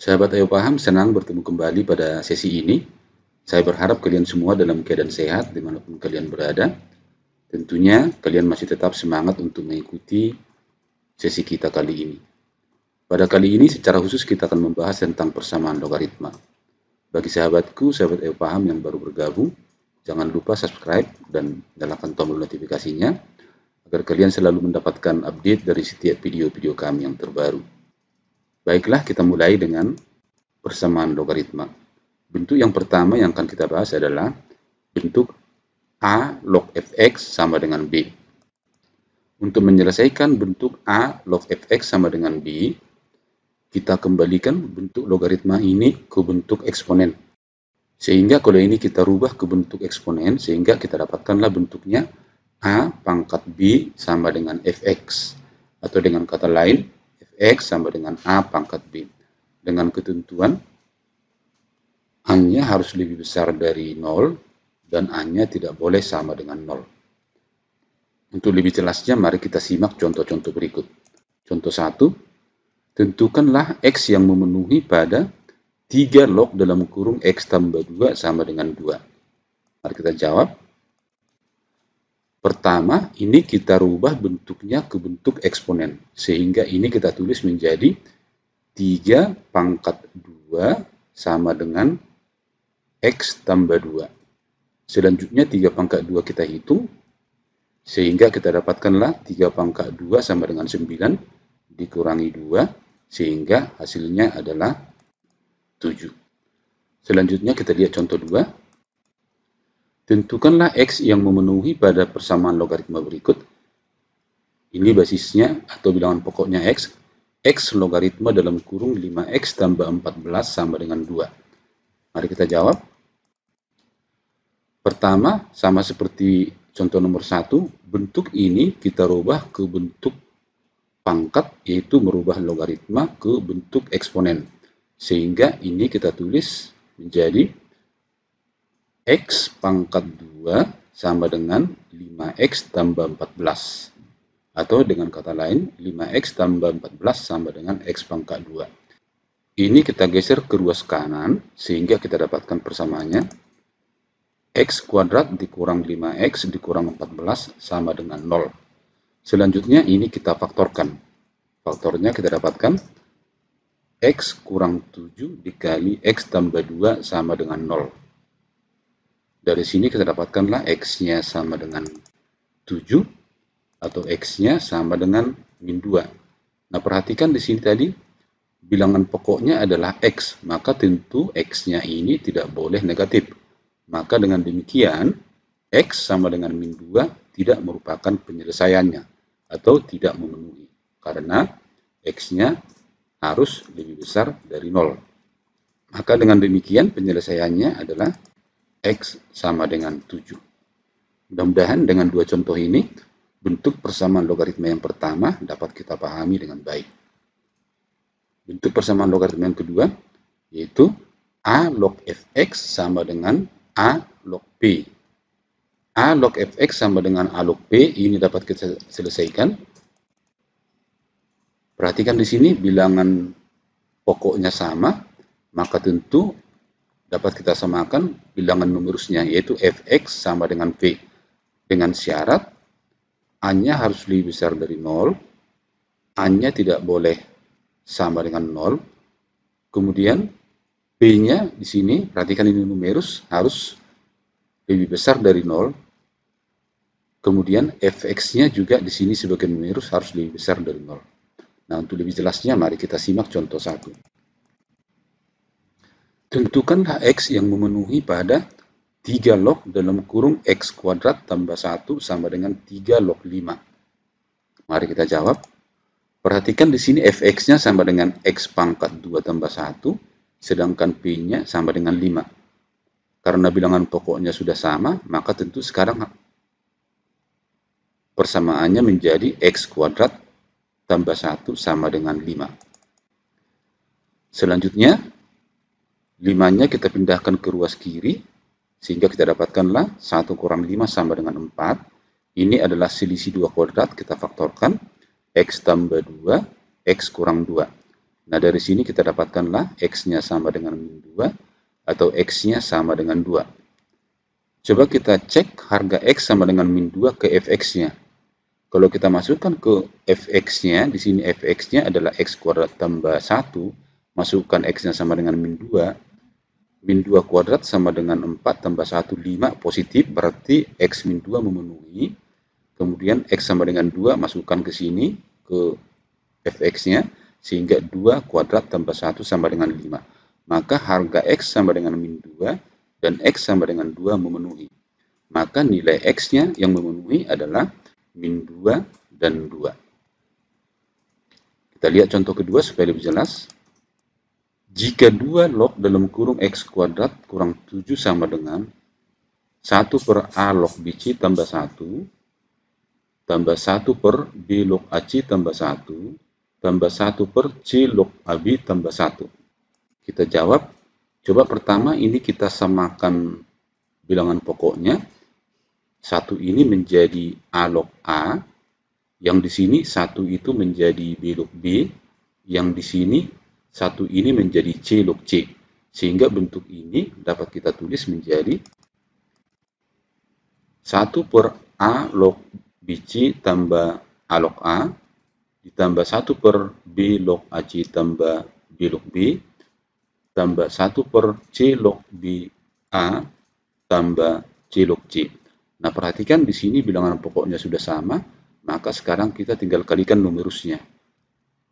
Sahabat Ayo Paham, senang bertemu kembali pada sesi ini. Saya berharap kalian semua dalam keadaan sehat dimanapun kalian berada. Tentunya kalian masih tetap semangat untuk mengikuti sesi kita kali ini. Pada kali ini secara khusus kita akan membahas tentang persamaan logaritma. Bagi sahabatku, sahabat Ayo Paham yang baru bergabung, jangan lupa subscribe dan nyalakan tombol notifikasinya agar kalian selalu mendapatkan update dari setiap video-video kami yang terbaru. Baiklah, kita mulai dengan persamaan logaritma. Bentuk yang pertama yang akan kita bahas adalah bentuk A log fx sama dengan B. Untuk menyelesaikan bentuk A log fx sama dengan B, kita kembalikan bentuk logaritma ini ke bentuk eksponen. Sehingga kalau ini kita rubah ke bentuk eksponen, sehingga kita dapatkanlah bentuknya A pangkat B sama dengan fx. Atau dengan kata lain, fx sama dengan A pangkat B. Dengan ketentuan A-nya harus lebih besar dari 0 dan A-nya tidak boleh sama dengan 0. Untuk lebih jelasnya, mari kita simak contoh-contoh berikut. Contoh 1, tentukanlah X yang memenuhi pada 3 log dalam kurung X tambah 2 sama dengan 2. Mari kita jawab. Pertama, ini kita rubah bentuknya ke bentuk eksponen. Sehingga ini kita tulis menjadi 3 pangkat 2 sama dengan X tambah 2. Selanjutnya 3 pangkat 2 kita hitung. Sehingga kita dapatkanlah 3 pangkat 2 sama dengan 9 dikurangi 2. Sehingga hasilnya adalah 7. Selanjutnya kita lihat contoh 2. Tentukanlah X yang memenuhi pada persamaan logaritma berikut. Ini basisnya atau bilangan pokoknya X. X logaritma dalam kurung 5X tambah 14 sama dengan 2. Mari kita jawab. Pertama, sama seperti contoh nomor 1, bentuk ini kita rubah ke bentuk pangkat, yaitu merubah logaritma ke bentuk eksponen. Sehingga ini kita tulis menjadi X pangkat 2 sama dengan 5X tambah 14. Atau dengan kata lain, 5X tambah 14 sama dengan X pangkat 2. Ini kita geser ke ruas kanan, sehingga kita dapatkan persamaannya. X kuadrat dikurang 5X dikurang 14 sama dengan 0. Selanjutnya ini kita faktorkan. Faktornya kita dapatkan X kurang 7 dikali X tambah 2 sama dengan 0. Dari sini kita dapatkanlah X-nya sama dengan 7 atau X-nya sama dengan min 2. Nah, perhatikan di sini tadi bilangan pokoknya adalah X, maka tentu X-nya ini tidak boleh negatif. Maka dengan demikian X sama dengan min 2 tidak merupakan penyelesaiannya atau tidak memenuhi karena X-nya harus lebih besar dari 0. Maka dengan demikian penyelesaiannya adalah X sama dengan 7. Mudah-mudahan dengan dua contoh ini, bentuk persamaan logaritma yang pertama dapat kita pahami dengan baik. Bentuk persamaan logaritma yang kedua, yaitu A log fx sama dengan A log P. A log fx sama dengan A log P, ini dapat kita selesaikan. Perhatikan di sini bilangan pokoknya sama, maka tentu dapat kita samakan bilangan numerusnya, yaitu fx sama dengan p. Dengan syarat A-nya harus lebih besar dari 0, A-nya tidak boleh sama dengan 0, kemudian p-nya di sini, perhatikan ini numerus, harus lebih besar dari 0, kemudian fx-nya juga di sini sebagai numerus harus lebih besar dari 0. Nah, untuk lebih jelasnya, mari kita simak contoh 1. Tentukanlah X yang memenuhi pada 3 log dalam kurung X kuadrat tambah 1 sama dengan 3 log 5. Mari kita jawab. Perhatikan di sini fx-nya sama dengan X pangkat 2 tambah 1, sedangkan P-nya sama dengan 5. Karena bilangan pokoknya sudah sama, maka tentu sekarang persamaannya menjadi X kuadrat tambah 1 sama dengan 5. Selanjutnya, 5-nya kita pindahkan ke ruas kiri, sehingga kita dapatkanlah 1 kurang 5 sama dengan 4. Ini adalah selisih 2 kuadrat, kita faktorkan. X tambah 2, X kurang 2. Nah, dari sini kita dapatkanlah X-nya sama dengan min 2 atau X-nya sama dengan 2. Coba kita cek harga X sama dengan min 2 ke Fx-nya. Kalau kita masukkan ke Fx-nya, di sini Fx-nya adalah X kuadrat tambah 1, masukkan X-nya sama dengan min 2, min 2 kuadrat sama dengan 4 tambah 1, 5 positif, berarti X min 2 memenuhi. Kemudian X sama dengan 2, masukkan ke sini, ke Fx-nya, sehingga 2 kuadrat tambah 1 sama dengan 5. Maka harga X sama dengan min 2 dan X sama dengan 2 memenuhi. Maka nilai X-nya yang memenuhi adalah min 2 dan 2. Kita lihat contoh kedua supaya lebih jelas. Jika 2 log dalam kurung X kuadrat kurang 7 sama dengan 1 per A log BC tambah 1, tambah 1 per B log AC tambah 1, tambah 1 per C log AB tambah 1. Kita jawab, coba pertama ini kita samakan bilangan pokoknya. 1 ini menjadi A log A, yang di sini 1 itu menjadi B log B, yang di sini 1 ini menjadi C log C. Sehingga bentuk ini dapat kita tulis menjadi 1 per A log BC tambah A log A, ditambah 1 per B log AC tambah B log B, tambah 1 per C log BA tambah C log C. Nah, perhatikan di sini bilangan pokoknya sudah sama, maka sekarang kita tinggal kalikan numerusnya.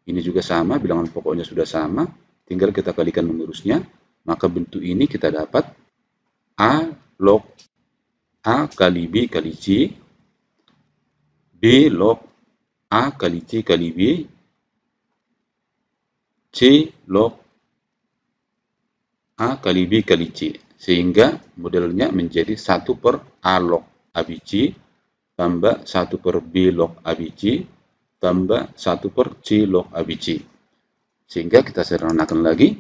Ini juga sama, bilangan pokoknya sudah sama, tinggal kita kalikan numerusnya, maka bentuk ini kita dapat A log A kali B kali C, B log A kali C kali B, C log A kali B kali C. Sehingga modelnya menjadi 1 per A log ABC tambah 1 per B log ABC tambah 1 per C log ABC. Sehingga kita sederhanakan lagi.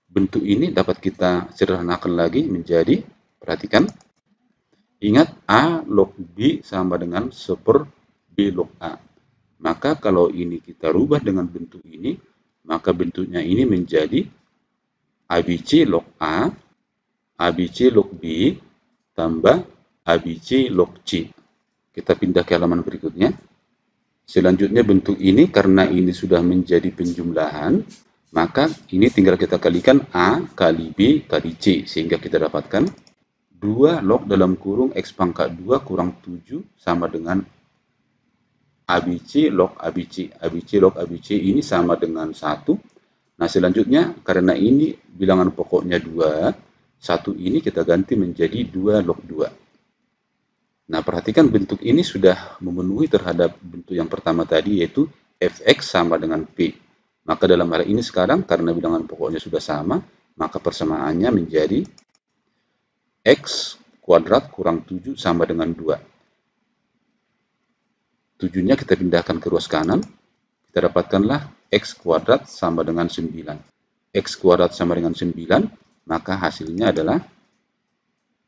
Bentuk ini dapat kita sederhanakan lagi menjadi, perhatikan, ingat A log B sama dengan 1 per B log A. Maka kalau ini kita rubah dengan bentuk ini, maka bentuknya ini menjadi ABC log A, ABC log B, tambah ABC log C. Kita pindah ke halaman berikutnya. Selanjutnya bentuk ini, karena ini sudah menjadi penjumlahan, maka ini tinggal kita kalikan A kali B kali C, sehingga kita dapatkan 2 log dalam kurung X pangkat 2 kurang 7 sama dengan ABC log ABC. ABC log ABC ini sama dengan 1. Nah, selanjutnya karena ini bilangan pokoknya 2, 1 ini kita ganti menjadi 2 log 2. Nah, perhatikan bentuk ini sudah memenuhi terhadap bentuk yang pertama tadi, yaitu Fx sama dengan P. Maka dalam hal ini sekarang karena bilangan pokoknya sudah sama, maka persamaannya menjadi X kuadrat kurang 7 sama dengan 2. 7-nya kita pindahkan ke ruas kanan, kita dapatkanlah X kuadrat sama dengan 9. X kuadrat sama dengan 9, maka hasilnya adalah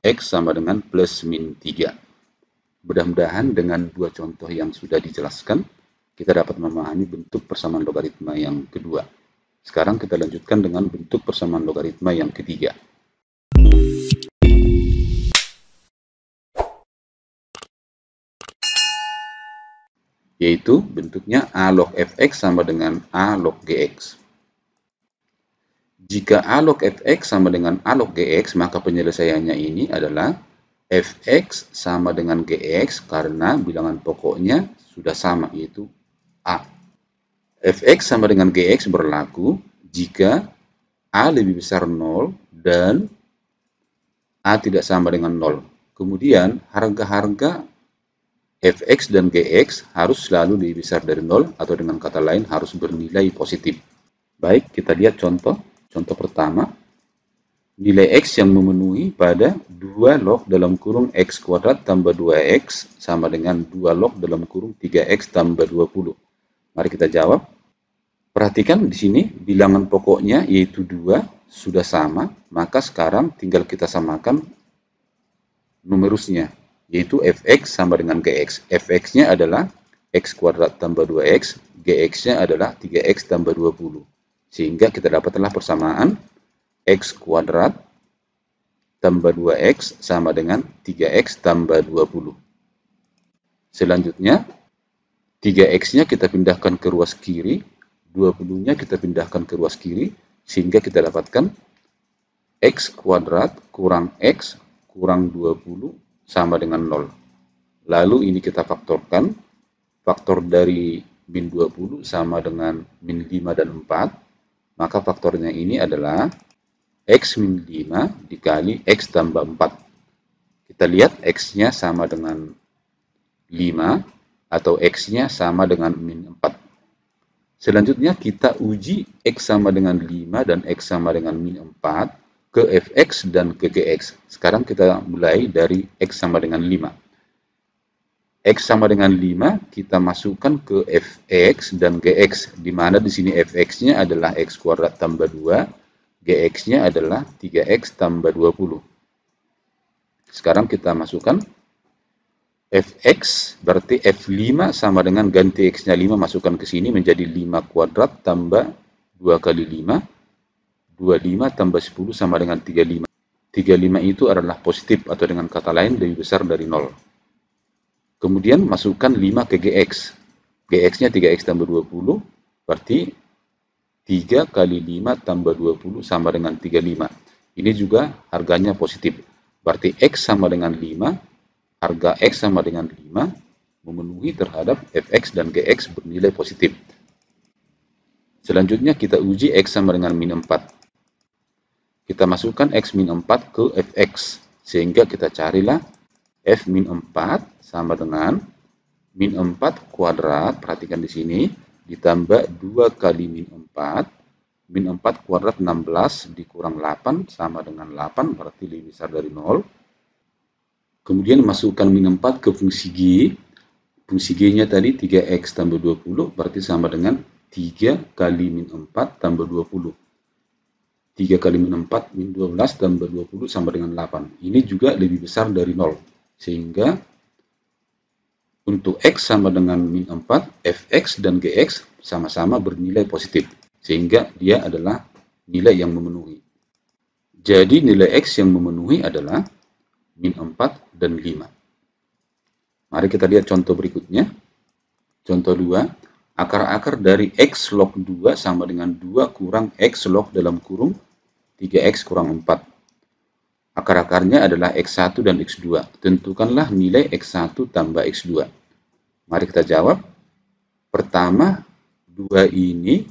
X sama dengan plus min 3. Mudah-mudahan dengan dua contoh yang sudah dijelaskan, kita dapat memahami bentuk persamaan logaritma yang kedua. Sekarang kita lanjutkan dengan bentuk persamaan logaritma yang ketiga. Yaitu bentuknya A log Fx sama dengan A log Gx. Jika A log Fx sama dengan A log Gx, maka penyelesaiannya ini adalah Fx sama dengan Gx karena bilangan pokoknya sudah sama, yaitu A. Fx sama dengan Gx berlaku jika A lebih besar 0 dan A tidak sama dengan 0. Kemudian harga-harga Fx dan Gx harus selalu lebih besar dari 0, atau dengan kata lain harus bernilai positif. Baik, kita lihat contoh. Contoh pertama, nilai X yang memenuhi pada 2 log dalam kurung X kuadrat tambah 2X sama dengan 2 log dalam kurung 3X tambah 20. Mari kita jawab. Perhatikan di sini bilangan pokoknya yaitu 2 sudah sama, maka sekarang tinggal kita samakan numerusnya, yaitu Fx sama dengan Gx. Fx-nya adalah X kuadrat tambah 2X, GX-nya adalah 3X tambah 20. Sehingga kita dapatlah persamaan X kuadrat tambah 2X sama dengan 3X tambah 20. Selanjutnya, 3X-nya kita pindahkan ke ruas kiri, 20-nya kita pindahkan ke ruas kiri, sehingga kita dapatkan X kuadrat kurang X kurang 20 sama dengan 0. Lalu ini kita faktorkan, faktor dari min 20 sama dengan min 5 dan 4, maka faktornya ini adalah X min 5 dikali X tambah 4. Kita lihat X-nya sama dengan 5 atau X-nya sama dengan min 4. Selanjutnya kita uji X sama dengan 5 dan X sama dengan min 4 ke Fx dan ke Gx. Sekarang kita mulai dari X sama dengan 5. X sama dengan 5 kita masukkan ke Fx dan Gx, di mana di sini Fx-nya adalah X kuadrat tambah 2, Gx-nya adalah 3X tambah 20. Sekarang kita masukkan Fx, berarti F5 sama dengan ganti X-nya 5, masukkan ke sini menjadi 5 kuadrat tambah 2 kali 5, 25 tambah 10 sama dengan 35. 35 itu adalah positif atau dengan kata lain lebih besar dari 0. Kemudian masukkan 5 ke Gx. Gx-nya 3X tambah 20, berarti 3 kali 5 tambah 20 sama dengan 35. Ini juga harganya positif. Berarti X sama dengan 5, harga X sama dengan 5, memenuhi terhadap Fx dan Gx bernilai positif. Selanjutnya kita uji X sama dengan min 4. Kita masukkan X min 4 ke Fx, sehingga kita carilah F min 4 sama dengan min 4 kuadrat, perhatikan di sini, ditambah 2 kali min 4, min 4 kuadrat 16 dikurang 8 sama dengan 8, berarti lebih besar dari 0. Kemudian masukkan min 4 ke fungsi G, fungsi G-nya tadi 3X tambah 20, berarti sama dengan 3 kali min 4 tambah 20. 3 kali min 4, min 12 tambah 20 sama dengan 8. Ini juga lebih besar dari 0. Sehingga untuk X sama dengan min 4, Fx dan Gx sama-sama bernilai positif. Sehingga dia adalah nilai yang memenuhi. Jadi nilai X yang memenuhi adalah min 4 dan 5. Mari kita lihat contoh berikutnya. Contoh 2. Akar-akar dari X log 2 sama dengan 2 kurang X log dalam kurung 3X kurang 4. Akar-akarnya adalah X1 dan X2. Tentukanlah nilai X1 tambah X2. Mari kita jawab. Pertama, 2 ini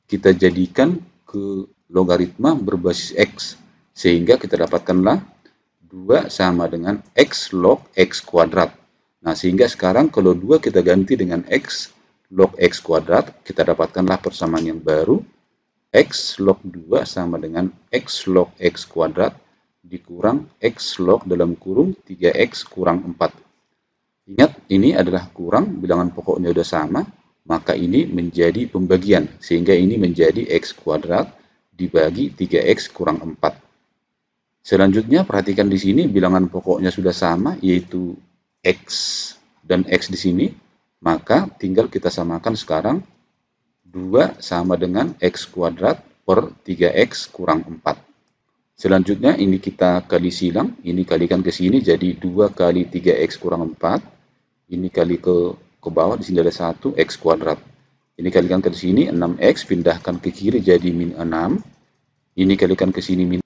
kita jadikan ke logaritma berbasis X. Sehingga kita dapatkanlah 2 sama dengan X log X kuadrat. Nah, sehingga sekarang kalau 2 kita ganti dengan X log X kuadrat, kita dapatkanlah persamaan yang baru. X log 2 sama dengan X log X kuadrat dikurang X log dalam kurung 3X kurang 4. Ingat, ini adalah kurang, bilangan pokoknya sudah sama, maka ini menjadi pembagian, sehingga ini menjadi X kuadrat dibagi 3X kurang 4. Selanjutnya, perhatikan di sini bilangan pokoknya sudah sama, yaitu X dan X di sini, maka tinggal kita samakan sekarang. 2 sama dengan X kuadrat per 3X kurang 4. Selanjutnya ini kita kali silang, ini kalikan ke sini jadi 2 kali 3X kurang 4. Ini kali ke bawah, di sini ada 1 X kuadrat. Ini kalikan ke sini 6X, pindahkan ke kiri jadi min 6. Ini kalikan ke sini min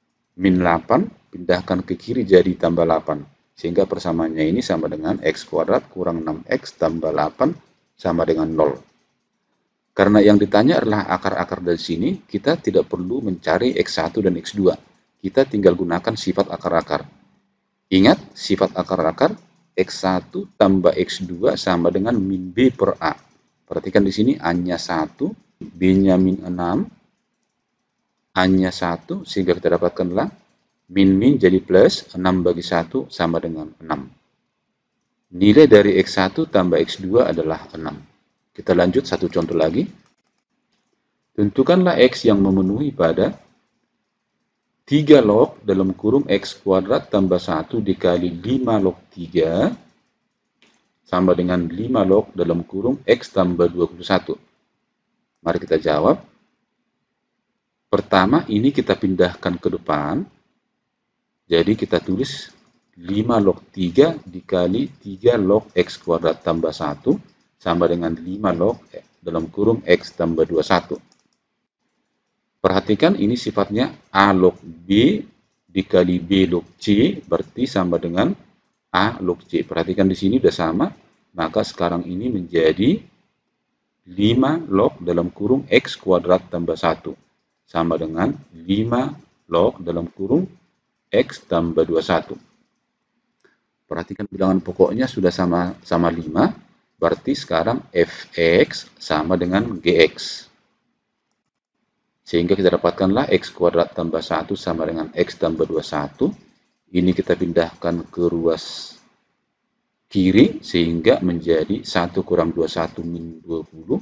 8, pindahkan ke kiri jadi tambah 8. Sehingga persamaannya ini sama dengan X kuadrat kurang 6X tambah 8 sama dengan 0. Karena yang ditanya adalah akar-akar dari sini, kita tidak perlu mencari X1 dan X2. Kita tinggal gunakan sifat akar-akar. Ingat, sifat akar-akar X1 tambah X2 sama dengan min B per A. Perhatikan di sini A-nya 1, B-nya min 6, A-nya 1, sehingga kita dapatkanlah min jadi plus, 6 bagi 1 sama dengan 6. Nilai dari X1 tambah X2 adalah 6. Kita lanjut satu contoh lagi. Tentukanlah X yang memenuhi pada 3 log dalam kurung X kuadrat tambah 1 dikali 5 log 3 sama dengan 5 log dalam kurung X tambah 21. Mari kita jawab. Pertama, ini kita pindahkan ke depan. Jadi kita tulis 5 log 3 dikali 3 log X kuadrat tambah 1 sama dengan 5 log dalam kurung X tambah 21. Perhatikan ini sifatnya A log B dikali B log C berarti sama dengan A log C. Perhatikan di sini sudah sama, maka sekarang ini menjadi 5 log dalam kurung X kuadrat tambah 1 sama dengan 5 log dalam kurung X tambah 21. Perhatikan bilangan pokoknya sudah sama 5, berarti sekarang Fx sama dengan Gx. Sehingga kita dapatkanlah X kuadrat tambah 1 sama dengan X tambah 21. Ini kita pindahkan ke ruas kiri sehingga menjadi 1 kurang 21 min 20.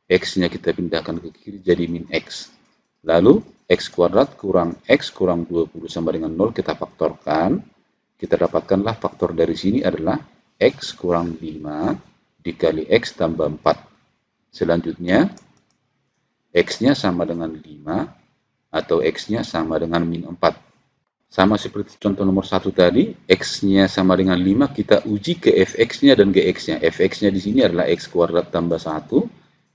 X-nya kita pindahkan ke kiri jadi min X. Lalu X kuadrat kurang X kurang 20 sama dengan 0 kita faktorkan. Kita dapatkanlah faktor dari sini adalah X kurang 5 dikali X tambah 4. Selanjutnya X-nya sama dengan 5 atau X-nya sama dengan min 4. Sama seperti contoh nomor 1 tadi, X-nya sama dengan 5, kita uji ke Fx-nya dan Gx-nya. Fx-nya di sini adalah X kuadrat tambah 1,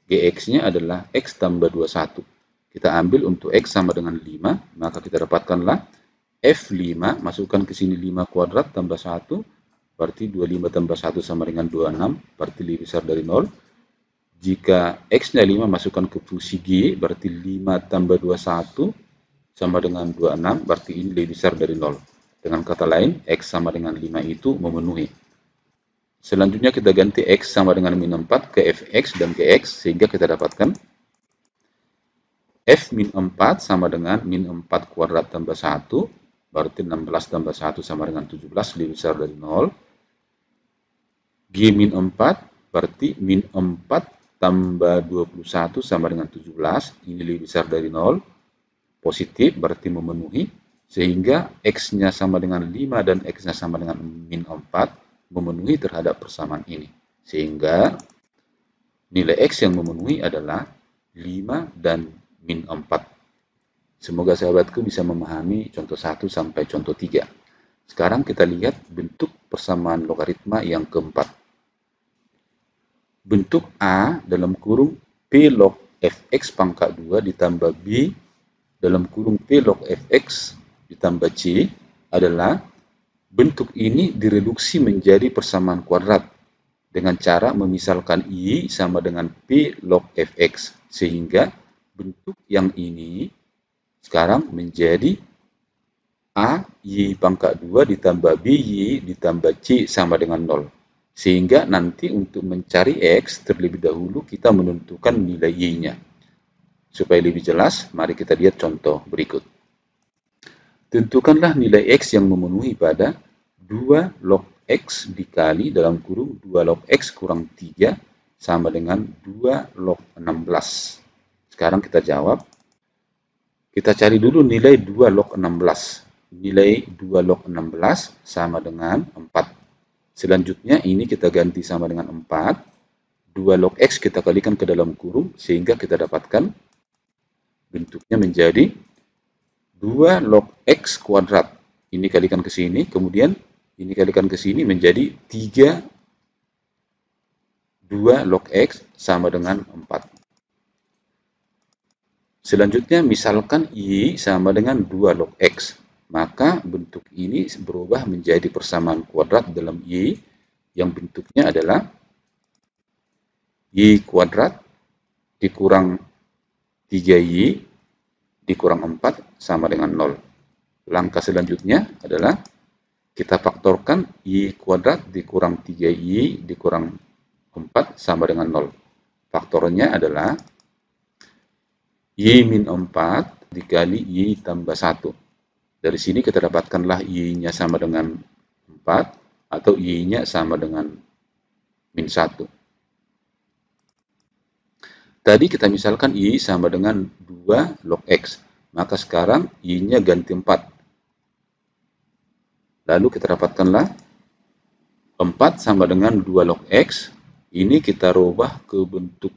Gx-nya adalah X tambah 21. Kita ambil untuk X sama dengan 5, maka kita dapatkanlah F5, masukkan ke sini 5 kuadrat tambah 1, berarti 25 tambah 1 sama dengan 26, berarti lebih besar dari 0. Jika X-nya 5, masukkan ke fungsi G, berarti 5 tambah 21 sama dengan 26, berarti ini lebih besar dari 0. Dengan kata lain, X sama dengan 5 itu memenuhi. Selanjutnya kita ganti X sama dengan min 4 ke Fx dan Gx, sehingga kita dapatkan F min 4 sama dengan min 4 kuadrat tambah 1, berarti 16 tambah 1 sama dengan 17, lebih besar dari 0. G min 4, berarti min 4 tambah 21 sama dengan 17, ini lebih besar dari 0. Positif, berarti memenuhi. Sehingga X-nya sama dengan 5 dan X-nya sama dengan min 4, memenuhi terhadap persamaan ini. Sehingga nilai X yang memenuhi adalah 5 dan min 4. Semoga sahabatku bisa memahami contoh 1 sampai contoh 3. Sekarang kita lihat bentuk persamaan logaritma yang keempat. Bentuk A dalam kurung P log Fx pangkat 2 ditambah B dalam kurung P log Fx ditambah C adalah bentuk ini direduksi menjadi persamaan kuadrat dengan cara memisalkan Y sama dengan P log Fx, sehingga bentuk yang ini sekarang menjadi A Y pangkat 2 ditambah B Y ditambah C sama dengan 0. Sehingga nanti untuk mencari X terlebih dahulu kita menentukan nilai Y-nya. Supaya lebih jelas, mari kita lihat contoh berikut. Tentukanlah nilai X yang memenuhi pada 2 log X dikali dalam kurung 2 log X kurang 3 sama dengan 2 log 16. Sekarang kita jawab. Kita cari dulu nilai 2 log 16. Nilai 2 log 16 sama dengan 4. Selanjutnya ini kita ganti sama dengan 4. 2 log X kita kalikan ke dalam kurung sehingga kita dapatkan bentuknya menjadi 2 log X kuadrat. Ini kalikan ke sini, kemudian ini kalikan ke sini menjadi 3 2 log X sama dengan 4. Selanjutnya misalkan Y sama dengan 2 log X. Maka bentuk ini berubah menjadi persamaan kuadrat dalam Y yang bentuknya adalah Y kuadrat dikurang 3Y dikurang 4 sama dengan 0. Langkah selanjutnya adalah kita faktorkan Y kuadrat dikurang 3Y dikurang 4 sama dengan 0. Faktornya adalah Y min 4 dikali Y tambah 1. Dari sini kita dapatkanlah Y-nya sama dengan 4 atau Y-nya sama dengan min 1. Tadi kita misalkan Y sama dengan 2 log X. Maka sekarang Y-nya ganti 4. Lalu kita dapatkanlah 4 sama dengan 2 log X. Ini kita rubah ke bentuk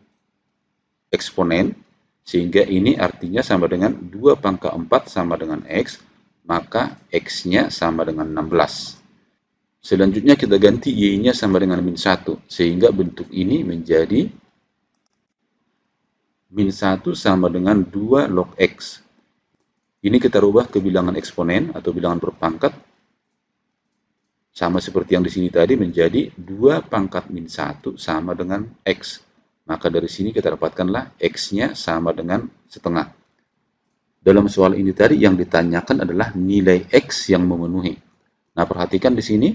eksponen, sehingga ini artinya sama dengan 2 pangkat 4 sama dengan X, maka X-nya sama dengan 16. Selanjutnya kita ganti Y-nya sama dengan min 1, sehingga bentuk ini menjadi min 1 sama dengan 2 log X. Ini kita rubah ke bilangan eksponen atau bilangan berpangkat, sama seperti yang di sini tadi, menjadi 2 pangkat min 1 sama dengan X. Maka dari sini kita dapatkanlah X-nya sama dengan setengah. Dalam soal ini tadi yang ditanyakan adalah nilai X yang memenuhi. Nah, perhatikan di sini,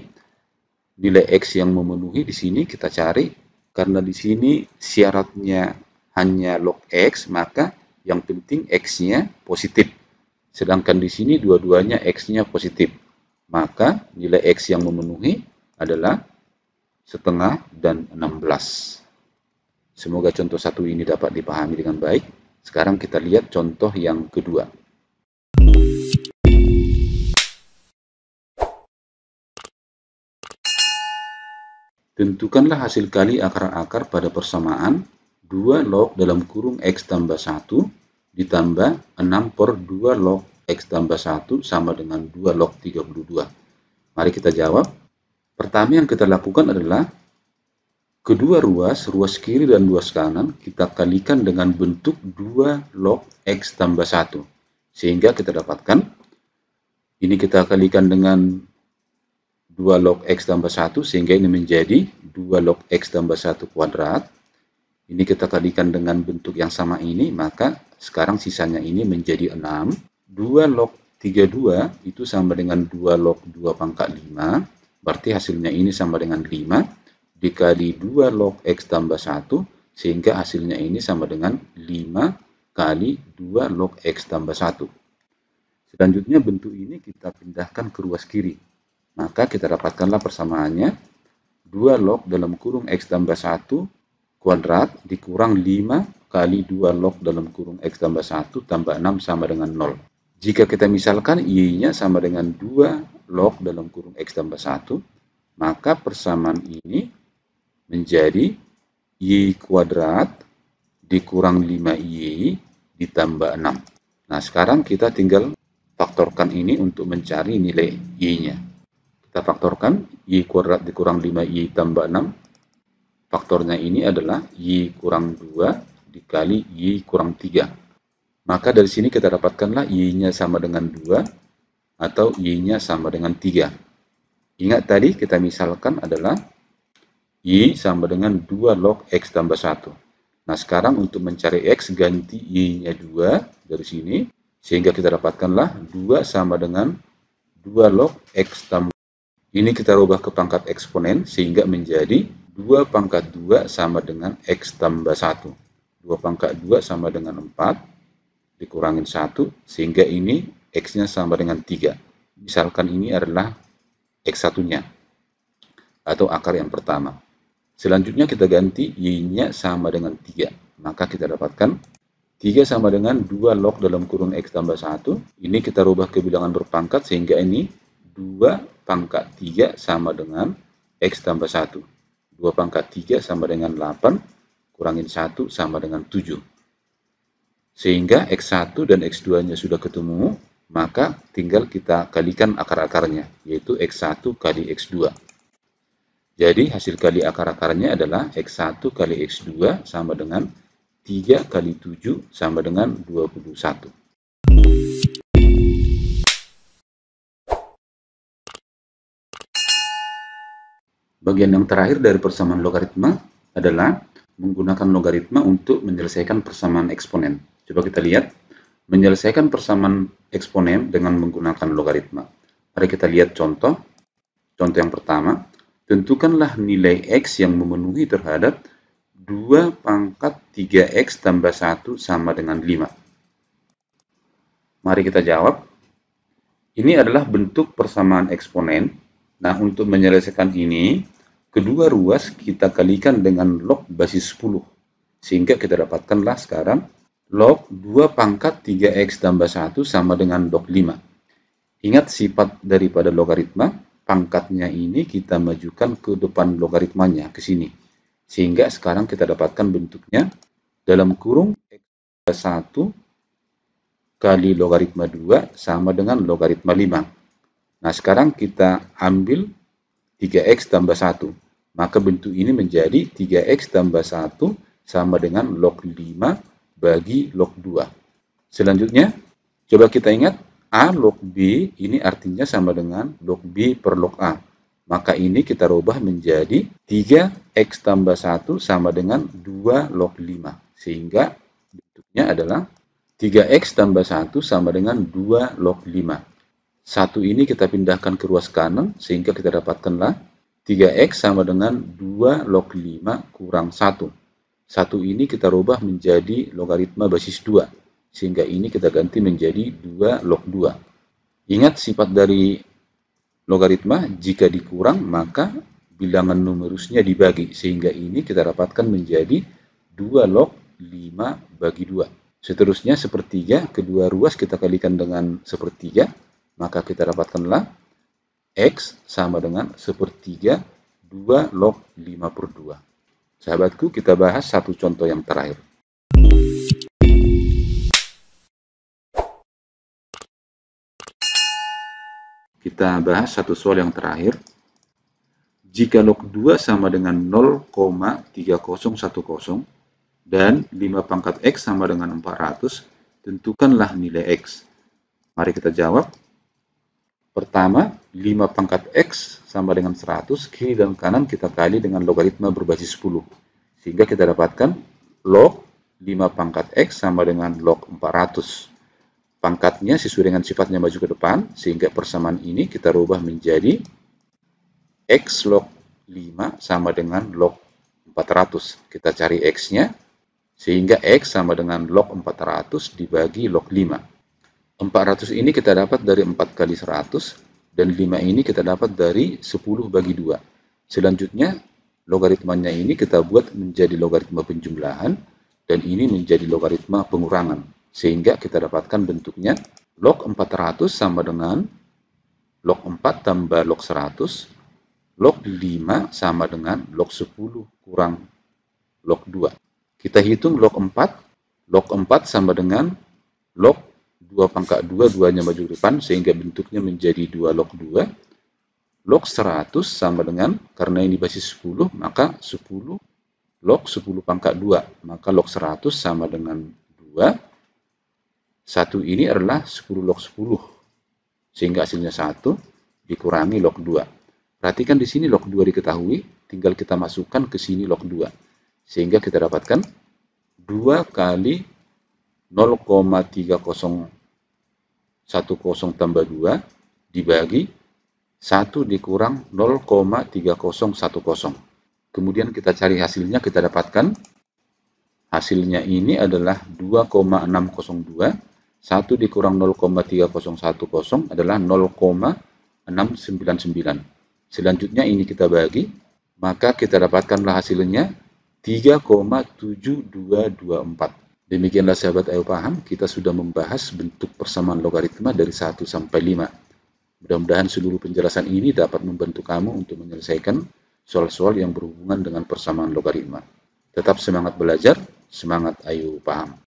nilai X yang memenuhi di sini kita cari, karena di sini syaratnya hanya log X, maka yang penting X-nya positif. Sedangkan di sini dua-duanya X-nya positif. Maka nilai X yang memenuhi adalah setengah dan 16. Semoga contoh satu ini dapat dipahami dengan baik. Sekarang kita lihat contoh yang kedua. Tentukanlah hasil kali akar-akar pada persamaan 2 log dalam kurung X tambah 1 ditambah 6 per 2 log X tambah 1 sama dengan 2 log 32. Mari kita jawab. Pertama yang kita lakukan adalah kedua ruas kiri dan ruas kanan, kita kalikan dengan bentuk 2 log X tambah 1. Sehingga kita dapatkan, ini kita kalikan dengan 2 log X tambah 1, sehingga ini menjadi 2 log X tambah 1 kuadrat. Ini kita kalikan dengan bentuk yang sama ini, maka sekarang sisanya ini menjadi 6. 2 log 32 itu sama dengan 2 log 2 pangkat 5, berarti hasilnya ini sama dengan 5. Dikali 2 log X tambah 1, sehingga hasilnya ini sama dengan 5 kali 2 log X tambah 1. Selanjutnya bentuk ini kita pindahkan ke ruas kiri. Maka kita dapatkanlah persamaannya 2 log dalam kurung X tambah 1 kuadrat dikurang 5 kali 2 log dalam kurung X tambah 1 tambah 6 sama dengan 0. Jika kita misalkan Y-nya sama dengan 2 log dalam kurung X tambah 1, maka persamaan ini menjadi Y kuadrat dikurang 5Y ditambah 6. Nah, sekarang kita tinggal faktorkan ini untuk mencari nilai Y-nya. Kita faktorkan Y kuadrat dikurang 5Y tambah 6. Faktornya ini adalah Y kurang 2 dikali Y kurang 3. Maka dari sini kita dapatkanlah Y-nya sama dengan 2 atau Y-nya sama dengan 3. Ingat tadi kita misalkan adalah Y sama dengan 2 log X tambah 1. Nah, sekarang untuk mencari X, ganti Y-nya 2 dari sini, sehingga kita dapatkanlah 2 sama dengan 2 log X tambah. Ini kita rubah ke pangkat eksponen, sehingga menjadi 2 pangkat 2 sama dengan X tambah 1. 2 pangkat 2 sama dengan 4, dikurangin 1, sehingga ini X-nya sama dengan 3. Misalkan ini adalah X1-nya, atau akar yang pertama. Selanjutnya kita ganti Y-nya sama dengan 3. Maka kita dapatkan 3 sama dengan 2 log dalam kurung X tambah 1. Ini kita rubah ke bilangan berpangkat, sehingga ini 2 pangkat 3 sama dengan X tambah 1. 2 pangkat 3 sama dengan 8, kurangin 1 sama dengan 7. Sehingga X1 dan X2-nya sudah ketemu, maka tinggal kita kalikan akar-akarnya, yaitu X1 kali X2. Jadi hasil kali akar-akarnya adalah X1 kali X2 sama dengan 3 kali 7 sama dengan 21. Bagian yang terakhir dari persamaan logaritma adalah menggunakan logaritma untuk menyelesaikan persamaan eksponen. Coba kita lihat, menyelesaikan persamaan eksponen dengan menggunakan logaritma. Mari kita lihat contoh. Contoh yang pertama, tentukanlah nilai X yang memenuhi terhadap 2 pangkat 3X tambah 1 sama dengan 5. Mari kita jawab. Ini adalah bentuk persamaan eksponen. Nah, untuk menyelesaikan ini, kedua ruas kita kalikan dengan log basis 10. Sehingga kita dapatkanlah sekarang log 2 pangkat 3X tambah 1 sama dengan log 5. Ingat sifat daripada logaritma. pangkatnya ini kita majukan ke depan logaritmanya, ke sini. Sehingga sekarang kita dapatkan bentuknya dalam kurung X tambah 1 kali logaritma 2 sama dengan logaritma 5. Nah, sekarang kita ambil 3X tambah 1. Maka bentuk ini menjadi 3X tambah 1 sama dengan log 5 bagi log 2. Selanjutnya, coba kita ingat, A log B ini artinya sama dengan log B per log A. Maka ini kita rubah menjadi 3X tambah 1 sama dengan 2 log 5. Sehingga bentuknya adalah 3X tambah 1 sama dengan 2 log 5. 1 ini kita pindahkan ke ruas kanan, sehingga kita dapatkanlah 3X sama dengan 2 log 5 kurang 1. 1 ini kita rubah menjadi logaritma basis 2. Sehingga ini kita ganti menjadi 2 log 2. Ingat sifat dari logaritma, jika dikurang maka bilangan numerusnya dibagi. Sehingga ini kita dapatkan menjadi 2 log 5 bagi 2. Seterusnya sepertiga, kedua ruas kita kalikan dengan sepertiga. Maka kita dapatkanlah X sama dengan sepertiga 2 log 5 per 2. Sahabatku, kita bahas satu contoh yang terakhir. Kita bahas satu soal yang terakhir. Jika log 2 sama dengan 0,3010 dan 5 pangkat X sama dengan 400, tentukanlah nilai X. Mari kita jawab. Pertama, 5 pangkat X sama dengan 100, kiri dan kanan kita kali dengan logaritma berbasis 10. Sehingga kita dapatkan log 5 pangkat X sama dengan log 400. Pangkatnya sesuai dengan sifatnya maju ke depan, sehingga persamaan ini kita rubah menjadi X log 5 sama dengan log 400. Kita cari X-nya, sehingga X sama dengan log 400 dibagi log 5. 400 ini kita dapat dari 4 kali 100, dan 5 ini kita dapat dari 10 bagi 2. Selanjutnya, logaritmanya ini kita buat menjadi logaritma penjumlahan, dan ini menjadi logaritma pengurangan. Sehingga kita dapatkan bentuknya log 400 sama dengan log 4 tambah log 100, log 5 sama dengan log 10 kurang log 2. Kita hitung log 4, log 4 sama dengan log 2 pangkat 2, 2-nya maju ke depan, sehingga bentuknya menjadi 2 log 2. Log 100 sama dengan, karena ini basis 10, maka 10 log 10 pangkat 2, maka log 100 sama dengan 2. 1 ini adalah 10 log 10, sehingga hasilnya 1 dikurangi log 2. Perhatikan di sini log 2 diketahui, tinggal kita masukkan ke sini log 2. Sehingga kita dapatkan 2 kali 0,3010 tambah 2 dibagi 1 dikurang 0,3010. Kemudian kita cari hasilnya, kita dapatkan hasilnya ini adalah 2,602. 1 dikurang 0,3010 adalah 0,699. Selanjutnya ini kita bagi, maka kita dapatkanlah hasilnya 3,7224. Demikianlah sahabat Ayo Paham, kita sudah membahas bentuk persamaan logaritma dari 1 sampai 5. Mudah-mudahan seluruh penjelasan ini dapat membantu kamu untuk menyelesaikan soal-soal yang berhubungan dengan persamaan logaritma. Tetap semangat belajar, semangat Ayo Paham.